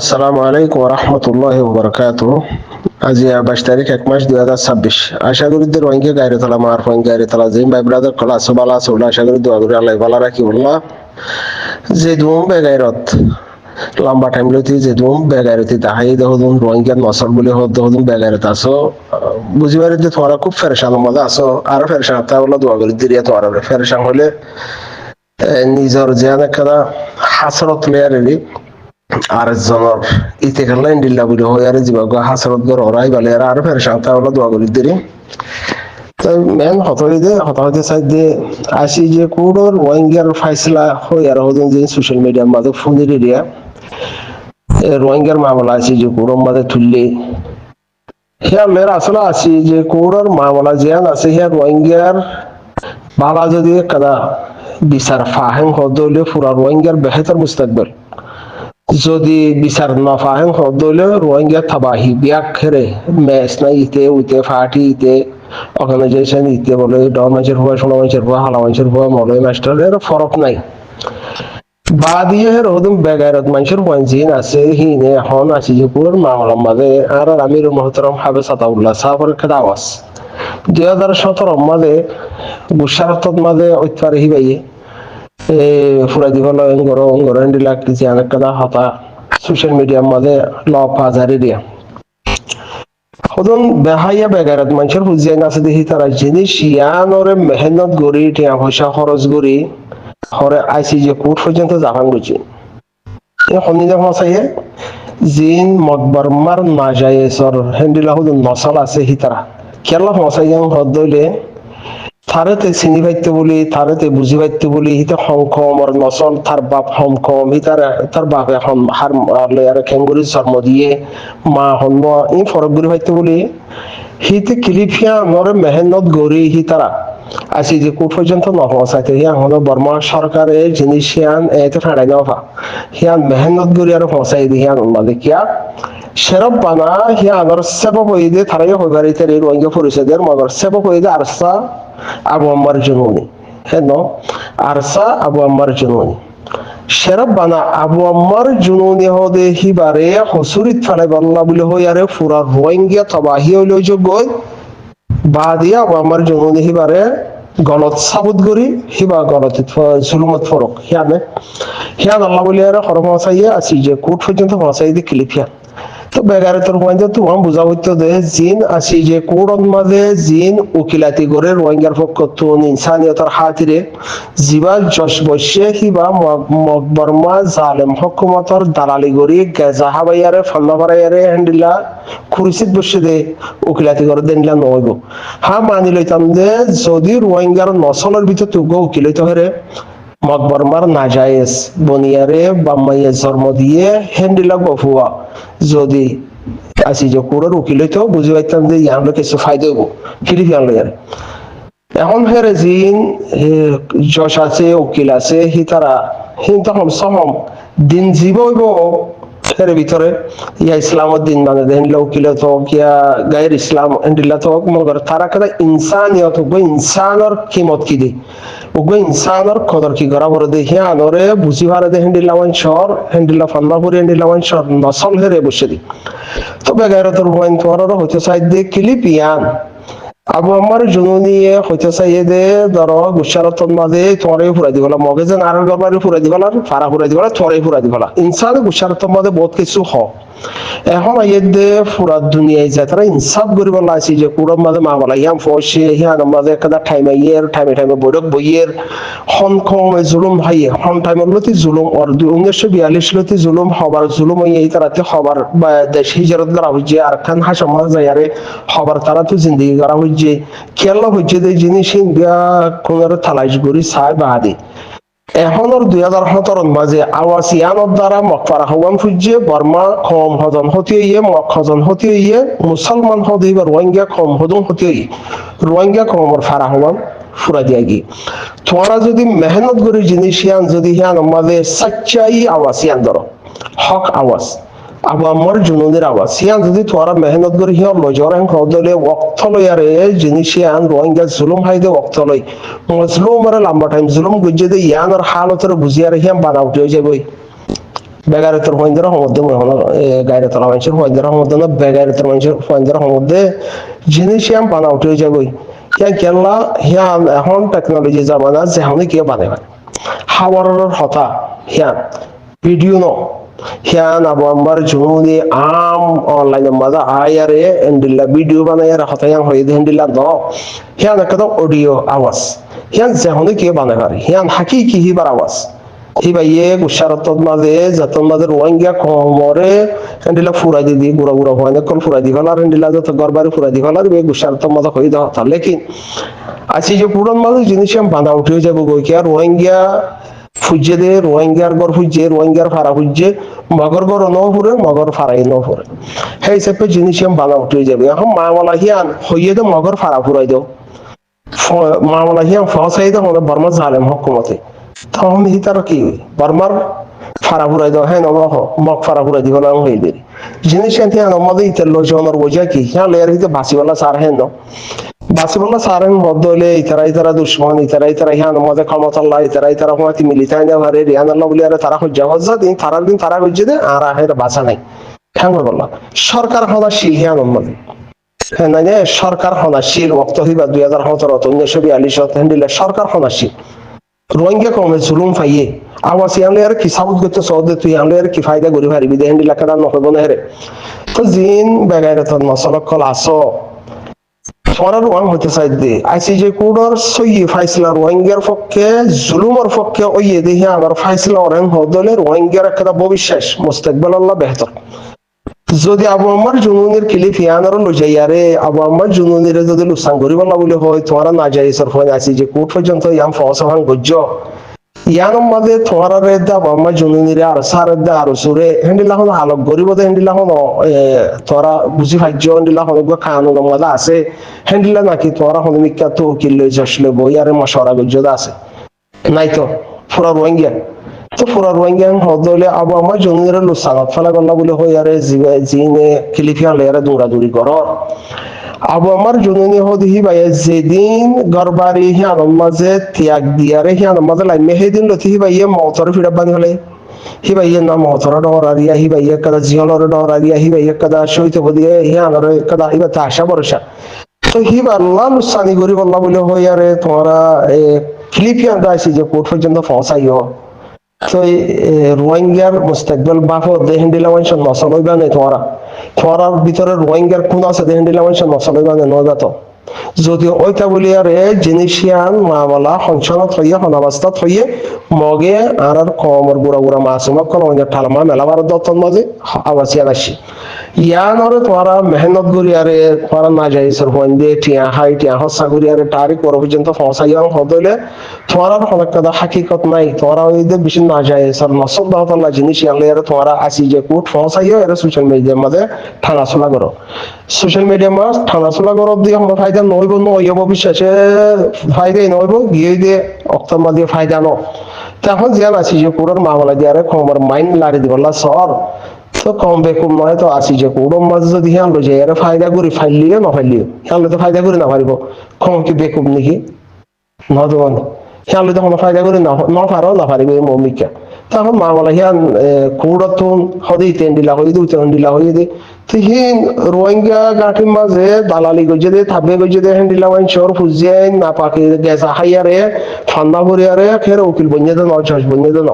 আসসালামু আলাইকুম রহমতুল্লাহ বরকাত। আজি 22 তারিখ 1 মাস 2026। আশা করি যে রোহিঙ্গা গাইরে তোলা মার রোহিঙ্গা গাইরে তোলা যে ভাই ব্রাদার কলা সবালা সবলা আশা করি দোয়া করি আল্লাহ ভালো রাখি বললা যে দুম বেগাইরত লম্বা টাইম লইতে যে দুম বেগাইরতি তাহাই দেখুন রোহিঙ্গা নসল বলে হদ দেখুন বেগাইরত আসো বুঝিবারে যে তোমরা খুব ফেরেশান মধ্যে আসো আর ফেরেশান তা বলা দোয়া করি দিরিয়া তোমরা ফেরেশান হলে নিজের যে একটা হাসরত লেয়ারেলি আর জনর ইতে খেলা ইন্ডিল্লা বলে হয় আর জীবাগ হাসরত গর ওরাই বলে আর ফেরেশান তা বলা দোয়া করি দিরি তো মেন হতাহতে চাই যে আসি যে কোডর রোহিঙ্গার ফাইসলা হয় আর হদন যে সোশ্যাল মিডিয়ার মাঝে ফোনের এরিয়া রোহিঙ্গার মামলা আছে যে কোডর মাঝে তুললে হ্যাঁ মেয়ের আসলে আছি যে কোডর মামলা যেন আছে হ্যাঁ রোহিঙ্গার বালা যদি কাদা বিচার ফাহেম হদলে পুরা রোহিঙ্গার বেহতর মুস্তাকবিল যদি বিচার না ফাহেম হদলে রোহিঙ্গা তাবাহি বিয়াক খেরে ম্যাচ না ইতে উইতে ফাটি ইতে অর্গানাইজেশন ইতে বলে ডর মানুষের ভয় সোনা মানুষের ভয় হালা মানুষের ভয় মলয় মাস্টার এর ফরক নাই বাদিয়ে রোদম বেগারত মানুষের ওয়ানজিন আছে হিনে এখন আছে যে পুরো মামলার মাঝে আর আমির মোহতরম হাবেস আতাউল্লাহ সাহাবের খেদা আওয়াজ 2017 মাঝে গুসারতত মাঝে ঐতবার হিবাইয়ে ফুরাই দিব গরো দিলা কিছু অনেক কথা হতা সোশ্যাল মিডিয়ার মাঝে ল পাজারি দিয়া হদন বেহাইয়া বেগারত মানুষের হুজিয়ান আছে দেখি তারা জিনিস ইয়ানরে মেহনত গড়ি টিয়া পয়সা খরচ গড়ি হরে আইসি যে কোর্ট পর্যন্ত যাবান গেছি হনিজা ফসাইয়ে জিন মকবরমার না যায় সর হেন্ডিলা হদন নসল আছে হিতারা কেলা ফসাইয়া হদলে থারেতে চিনি পাইতে বলি থারেতে বুঝি পাইতে বলি হিতে সংকম আর নসল তার বাপ সংকম তার বাপ এখন হার আর খেঙ্গুরি জন্ম দিয়ে মা হন্ম ই ফরক গুড়ি পাইতে বলি হিতে কিলিফিয়া নরে মেহনত গড়ি হিতারা আসি যে কোর্ট পর্যন্ত নপৌঁছাইতে হিয়ান হলো বর্মা সরকারের জিনিস হিয়ান এতে ফেড়াই নফা হিয়ান মেহনত গড়ি আর পৌঁছাই দি হিয়ান মানে কিয়া সেরব বানা হিয়ানর সেবা বইদে থারাই হইবারিতে রোহিঙ্গা পরিষদের মগর সেবা বইদে আরসা আবু আম্মার জুনুনি হেন আরসা আবু আম্মার জুনুনি সেরব বানা আবু আম্মার জুনুনি হদে হিবারে হসুরিত ফেলাই বল্লা বলে হই আরে ফুরা রোহিঙ্গা তবাহি হইল যোগ্য বাদিয়া আবু আম্মার জুনুনি হিবারে গলত সাবুত করি হিবা গলত জুলুমত ফরক হিয়ান আল্লাহ বলে আরে হরম পৌঁছাইয়া আছি যে কোর্ট পর্যন্ত পৌঁছাই দি ক্লিপিয়া তো বেগারতর পয়েন্ট তোমার বুঝা হইতো যে জিন আসি যে কোরআন মাঝে জিন উকিলাতি করে রোহিঙ্গার পক্ষ তুন ইনসানিয়তের হাতিরে জিবা যশ বসে হিবা মকবরমা জালেম হকুমতর দালালি গরি জাহাবাইয়ারে ফান্নাবারাইয়ারে হ্যান্ডিলা খুরিসিত বসে দে উকিলাতি করে দেনলা নইব হ্যাঁ মানি লইতাম যে যদি রোহিঙ্গার নসলের ভিতর তুগো উকিলিত হরে মকবরমার নাজায়েজ বনিয়ারে বাম্মাইয়ে জন্ম দিয়ে হ্যান্ডিলা গফুয়া যদি আসি যে কোরআন উকিল হইতো বুঝে পাইতাম যে ইয়ান কিছু ফায়দা হইব ফিলিপিয়ান লয়ার এখন হেরে জিন যশ আছে উকিল আছে হিতারা হিন তখন সহম দিন জীব হইব হেরে ভিতরে ইয়া ইসলামের দিন মানে দেন উকিল তো কিয়া গায়ের ইসলাম এন্ডিলা তো মগর তারা কেন ইনসানিয়ত ইনসানর কিমত কি দি ওগো ইনসানর কদর কি করা বড় দেখি আনরে বুঝি ভারে দে হেন্ডিলা ওয়ানশর হেন্ডিলা ফান্নাপুরি হেন্ডিলা ওয়ানশর নসল হেরে বসে দি তবে গায়রতর পয়েন্ট তোরার হইতে সাইড দে ক্লিপিয়ান আবু আম্মার জুনুনিয়ে হইতে চাই দে ধরো গুসারতর মাঝে তোরে ফুরাই দিবলা মগে যেন আর গরবারে ফুরাই দিবলা ফারা ফুরাই দিবলা তোরে ফুরাই দিবলা ইনসান গুসারতর মাঝে বহুত কিছু হ এখন আইদে পুরা দুনিয়ায় যায় তারা ইনসাফ করিব লাগছে যে পুরো মাঝে মামলা ইয়াম ফসে হিয়ান মাঝে একটা টাইমে বৈরক বইয়ের হন কম জুলুম হাইয়ে হন টাইমের লতি জুলুম আর 1942 লতি জুলুম হবার জুলুম এই তারাতে হবার দেশ হিজরত করা হচ্ছে আর খান হাসম যায় আরে হবার তারা তো জিন্দগি করা হচ্ছে কেলা হচ্ছে যে জিনিস কোন থালাইশ করি চাই বাদে এখনৰ 2017 মাঝে আওয়াসিয়ানৰ দ্বারা মকফারা হওয়ান ফুজে বর্মা কম হজন হতিয়ে মক হজন হতিয়ে মুসলমান হদি বা রোহিঙ্গা কম হদন হতিয়ে রোহিঙ্গা কমর ফারা হওয়ান ফুরা দিয়া গি তোরা যদি মেহনত করে জিনিস হিয়ান যদি হিয়ান মাঝে সচ্চাই আওয়াসিয়ান ধরো হক আওয়াজ আবু আম্মার জুনুনের আওয়াজ হিয়ান যদি তোরা মেহনত করে হিয়ান লজরান হদলে ওয়াক্ত লয়ারে জিনিস হিয়ান রোহিঙ্গা জুলুম হাইদে ওয়াক্ত লই মজলুম আর লম্বা টাইম জুলুম গুজে দে ইয়ান আর হালতরে বুঝিয়ারে হিয়ান বানাউট হয়ে যাবে বেগারতের পয়েন্টের মধ্যে গাড়ি তোলা মানুষের পয়েন্টের মধ্যে না বেগারতের মানুষের পয়েন্টের মধ্যে জিনিস ইয়াম বানা উঠে যাবই ইয়া কেলা হিয়ান এখন টেকনোলজি জামানা যেখানে কি বানাবে হাওয়ারের হতা হিয়ান ভিডিও ন হিয়ান আবু আম্বার জুনুনি আম অনলাইনের মাঝে আয়ারে এন্ডিলা ভিডিও বানাইয়ার হতায়াং হয়ে হেন্ডিলা ন হিয়ান একটা অডিও আওয়াজ হিয়ান যেখানে কি বানাবে হিয়ান হাকি কি হিবার আওয়াজ হিবাইয়ে গুসারতত মাঝে যতন মাঝে রোহিঙ্গা কমরে হেন্ডিলা ফুরাই দি গুড়া গুড়া হয় না কল ফুরাই দি ফেলার হেন্ডিলা যত গরবারে ফুরাই দি ফেলার বে গুসারতত মাঝে হয়ে দেওয়া তাহলে কি আছি যে পুরন মাঝে জিনিস বাঁধা উঠে যাবো গই আর রোহিঙ্গা ফুজে দে রোহিঙ্গার গর ফুজে রোহিঙ্গার ফারা ফুজে মগর গর ন ফুরে মগর ফারাই ন ফুরে সেই হিসাবে জিনিস বাঁধা উঠে যাবে এখন মামলা হিয়ান হইয়ে দে মগর ফারা ফুরাই দেও মামলা হিয়ান ফসাই দে বর্মা জালেম হকুমতে তখন হিতার কি বর্মার ফারা ফুরাই দাও হ্যাঁ নবাহ মগ ফারা ফুরাই দিব না হয়ে দেরি জিনিস আমাদের ইতার লোজনের বোঝা কি হ্যাঁ লেয়ার হিতে বাসিওয়ালা সার হ্যাঁ ন বাসিওয়ালা সার হ্যাঁ মধ্য হলে ইতারা দুশ্মন ইতারা হ্যাঁ আমাদের ক্ষমতাল্লাহ ইতারা হমাতি মিলিতাই না ভারে রিয়ান আল্লাহ বলি আর তারা হজ্জা হজ্জা দিন তারা হজ্জে দে আর আহের বাঁচা নাই হ্যাঁ বললাম সরকার হনাশীল হ্যাঁ আমাদের হ্যাঁ না সরকার হনাশীল ওক্ত হইবা 2017 1942 হ্যান্ডিলে সরকার হনাশীল রোহিঙ্গা কমে জুলুম ফাইয়ে আওয়াজ ইয়ালে আর কি সাউথ গতে সৌদে তুই ইয়ালে আর কি ফায়দা করি পারিবি দে হেন্ডি লাকাদা নহব না হেরে তো জিন বেগাইরে তো মসলক কল আসো ফরার ওয়ান হতে চাই দে আইসি যে কোডর সইয়ে ফাইসলা রোহিঙ্গার পক্ষে জুলুমের পক্ষে ওইয়ে দেখি আমার ফাইসলা ওরেন হদলে রোহিঙ্গার একটা ভবিষ্যৎ মুস্তাকবাল আল্লাহ বেহতর যদি আবু আম্মার জুনুনের ক্লিপ ইয়ানারও লইয়ারে আবু আম্মার জুনুনের যদি লুসাং করি বলা বলে হয় তোমার না যাই সরফাই আছে যে কোর্ট পর্যন্ত ইয়াম ফসহান গজ্জ ইয়ানোর মাঝে তোমার আবু আম্মার জুনুনিরে আর সারের দা আর সুরে হেন্ডিলা হন আলোক গরিব হেন্ডিলা হন তোরা বুঝি ভাজ্য হেন্ডিলা হন খানো মাদা আছে হেন্ডিলা নাকি তোরা হন মিক্কা তো উকিল লই যাসলে বই আর মশওয়ারা গজ্জ আছে নাই তো পুরা রোহিঙ্গা তো পুরা রোহিঙ্গা হদলে আবু আমার জমির লুসানত ফেলা গল্লা বলে হই আরে জিনে ক্লিফিয়া লেয়ারে দৌড়াদৌড়ি কর আবু আমার জননী হদি ভাই যেদিন গরবারি হিয়ান মাঝে ত্যাগ দিয়ারে হিয়ান মাঝে লাই মেহেদিন লতি ভাই মতর ফিরা বানি হলে হি ভাই না মতর ডরারিয়া হি ভাই কাদা জিয়লর ডরারিয়া হি ভাই কাদা সইতে বদিয়ে হিয়ান রে কাদা ইবা তাশা বরসা তো হি আল্লাহ লুসানি গরি বল্লা বলে হই আরে তোমরা ফিলিপিয়ান দাইছি যে কোর্ট পর্যন্ত পৌঁছাইও তো রোহিঙ্গার মুস্তাকবাল বাফো দেহেন্ডিলা মানুষ নসলইবা নেই তোমার ভিতরে রোহিঙ্গার কোন আছে দেহেন্ডিলা মানুষ নসলইবা নেই নয় তো যদিও ওইটা বলি আর জিনিসিয়ান মামলা সংসনত হইয়া হনাবাস্তাত হইয়ে মগে আর কমর বুড়া বুড়া মাসুমক কোন ঠালমা মেলাবার দত্তন মাঝে আবাসিয়ান আসি ইয়ানরে তোরা মেহনত করি আরে তোরা না যাই সর হইন্দে টিয়া হাই টিয়া হসা করি আরে তারিখ পর পর্যন্ত পৌঁছাইয়াং হদলে তোরা অনেক কথা হাকিকত নাই তোরা ওই যে বেশি না যায় সর নসল দাওতাল্লাহ জিনিস ইয়ালে আরে তোরা আসি যে কোট পৌঁছাইয়া এর সোশ্যাল মিডিয়ার মাঝে ঠানাচলা করো সোশ্যাল মিডিয়া মাঝ ঠানাচলা করো দিয়ে আমরা ফায়দা নইব নইব বিশ্বাসে ফায়দাই নইব গিয়ে দিয়ে অক্তমা দিয়ে ফায়দা ন তখন জিয়ান আসি যে পুরোর মামলা দিয়ে আরে খবর মাইন্ড লাড়ি দিবলা সর তো কম বেকুম নয় তো আসি যে কুড়ম মাঝে যদি হ্যাঁ যে এর ফায়দা করি ফাইলিও না ফাইলিও হ্যাঁ তো ফায়দা করি না পারিব কম কি বেকুম নাকি নদমান হ্যাঁ তো কোনো ফায়দা করি না পারো না পারিব এই মমিকা তখন মামলা হ্যাঁ কুড়তুন হদি তেন্ডিলা হয়ে দিই তেন্ডিলা হয়ে দিই তো হিন রোহিঙ্গা গাঠির মাঝে দালালি গজে দে থাকবে গজে দে হ্যান্ডিলা ওয়াইন শহর ফুজিয়ে না পাকে গেছা হাইয়ারে ঠান্ডা ভরিয়ারে ফের উকিল বনিয়ে দেন জজ বনিয়ে দেন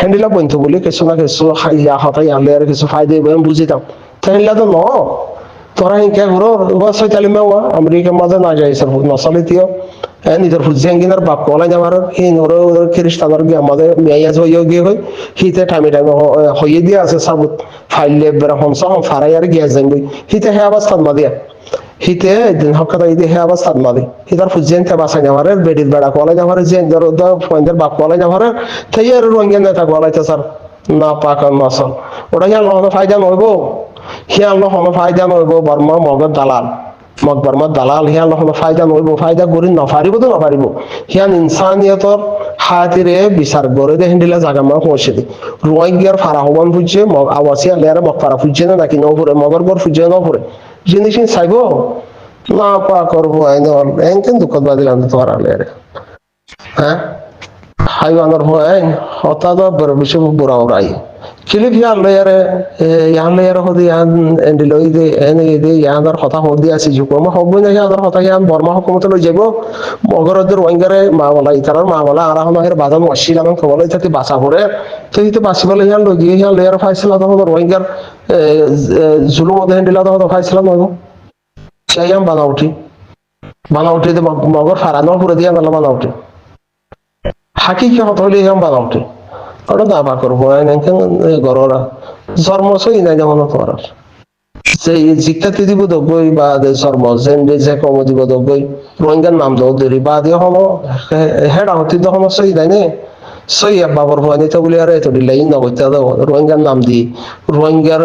হ্যান্ডিলা বন্ধু বলি কিছু না কিছু হাইয়া হতাই আনলে আর কিছু ফায়দা বুঝিতাম তাহলে তো ন তোরা হিংকা ঘর ছয়তালি মেওয়া আমেরিকার মাঝে না যাই স্যার নচলিতীয় নিজের ফুজিয়াঙ্গিনার বাপ কলাই যাবার হিন ওর খ্রিস্টানের গিয়ে আমাদের মেয়াজ হইয়া গিয়ে হয় হিতে টাইমে হইয়ে দিয়ে আছে সাবুত ফাইলে বেড়া হমসা হম ফারাই আর গিয়া যাইবই হিতে হে অবস্থান মাদিয়া হিতে দিন হকাতা ইদে হে অবস্থান মাদি হিতার ফুজিয়ান তে বাসাই যাবার বেডির বেড়া কলাই যাবার যে ফয়েন্দের বাপ কলাই যাবার তাই আর রোহিঙ্গা নেতা কলাইতে স্যার না পাকান নসল ওটা কি আল্লাহ ফায়দা নইব হি আল্লাহ ফায়দা নইব বর্মা মগর দালাল মগ বর্মা দালাল হি আল্লাহ ফায়দা নইব ফায়দা করি নপারিব তো নপারিব হিয়ান ইনসানিয়তর হাতিরে বিচার করে দে হিন্দিলা জাগা মা পৌঁছে দি রোহিঙ্গার ফারা হবান ফুজছে মগ আওয়াসিয়া লেয়ারে মগ ফারা ফুজছে না নাকি নপুরে মগর গর ফুজছে নপুরে জিনিস চাইব না পা করবো আইন এনকেন দুঃখ বাদিলাম তোমার লেয়ারে হ্যাঁ হাইওয়ানোর হয় হতা বেশি বুড়া ওরাই Philip yan layere hodi yan endiloi de ene de yan dar কথা হদি আছে যুগ মা হবই না yan dar কথা yan বর্মা হুকুমত লই যাব মগরদের ওয়াঙ্গারে মাওলা ইতারার মাওলা আর আমাদের বাদাম অশিলাম খবলাই থাকি বাসা করে তুই তো বাসি বলে yan লই গিয়ে yan layere ফাইসলা তো ওয়াঙ্গার জুলুম ওদের হেন্ডিলা তো ফাইসলা নগো সেই yan বানা উঠি তো মগর ফারানো পুরো দিয়া গেল বানা উঠি হাকিকি হত হলে yan বানা উঠি ওটা দাবা করবো গররা জন্ম সই নাই যেমন করার সেই শিক্ষার্থী দিব দগই বা জন্ম জেন্ডে যে কম দিব দগই রোহিঙ্গার নাম দাও দেরি বা দিয়ে হলো হেডা হতি তখন সই নাই নে সই বাবর ভয় তো বলি আরে তো দিলাই না বইতে দাও রোহিঙ্গার নাম দি রোহিঙ্গার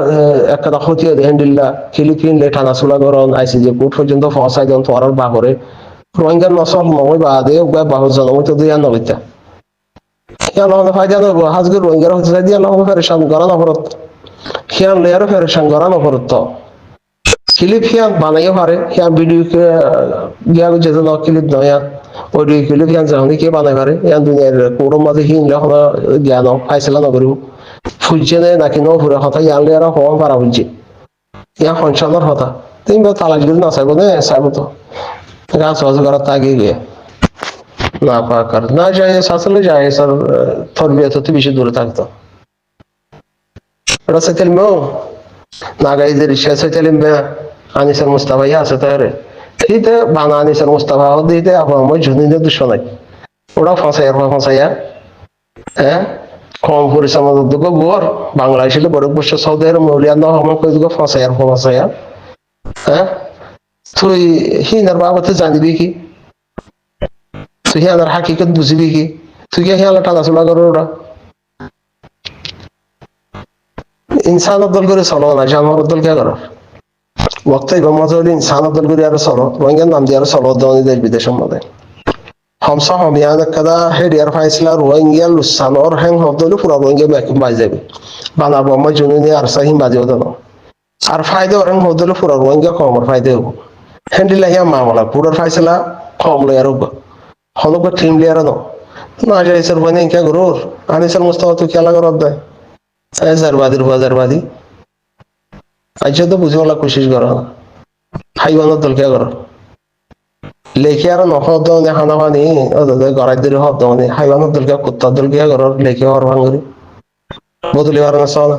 একটা ক্ষতি হ্যান্ডিল্লা ফিলিপিন লে থানা সুলা গরন আইসি যে কোর্ট পর্যন্ত ফসাই দেন তো আর বাহরে রোহিঙ্গার নসল মই বা দে বাহর জনমই তো দিয়া না বইতে Yang faida no hasgur wangara hotsa dia no pereshan garan oporot hian leero pereshan garan oporot to clip hian banayo pare hian video ke dia go jeto no clip no ya audio clip hian jani ke banay pare hian duniyar korom made hin le hona gyano faisala no goribu fujjene naki no pura hota hian leero hon para fujje hian honchonor hota tin ba talaj gil na saibo ne saibo to ga soz garat age ge না পাকার না যায় আসলে যায় sir তরবিয়ত তো বেশি দূরে থাকতো রাসা তেলমো না গাইদের শেষে তেলমবে আনিসার মুস্তাফা ইয়া আছে তারে এইতে বানা আনিসার মুস্তাফা দিতে আপন মই জুনিদের দুশো নাই ওরা ফাঁসাইয়া হ্যাঁ কম পরিশ্রম দুগ গোর বাংলাদেশে বড় বর্ষ সৌদি আরব মৌলিয়ান না হম কই দুগ ফাঁসাইয়া হ্যাঁ তুই হিনার বাবাতে জানিবি কি তুই হিয়ানার হাকিকত বুঝিবি কি তুই কি হিয়ালা টানাচোলা করো ওরা ইনসানত দল করে চলো না জানোয়ার দল কে করো বক্তাই গমত হলে ইনসানত দল করে আরো চলো রোহিঙ্গার নাম দিয়ে আরো চলো দনি দেশ বিদেশের মধ্যে হামসা হমিয়ান কাদা হেডিয়ার ফাইসলা রোহিঙ্গা লুসানোর হ্যাং হবদলে পুরা রোহিঙ্গা ব্যাকুম বাজ যাবে বানা বম্মা জুনি আর সাহিম বাজে হতো না আর ফায়দা ওরাং হবদলে পুরা রোহিঙ্গা কমর ফায়দা হবো হ্যান্ডিলা হিয়া মামলা পুরার ফাইসলা কম লয়ার হবো হলক টিম লিয়ার না যায় স্যার বনে কে গরুর আনি স্যার মুস্তাফা তো খেলা করত দেয় জারবাদি আজ তো বুঝিওয়ালা কোশিশ করো হাইওয়ানত দল কে করো লেখে আর নহদ দনে খানা পানি গড়াই দিলে হদ দনে হাইওয়ানত দল কে কুত্তা দল কে করো লেখে হর ভাঙরি বদলি হর না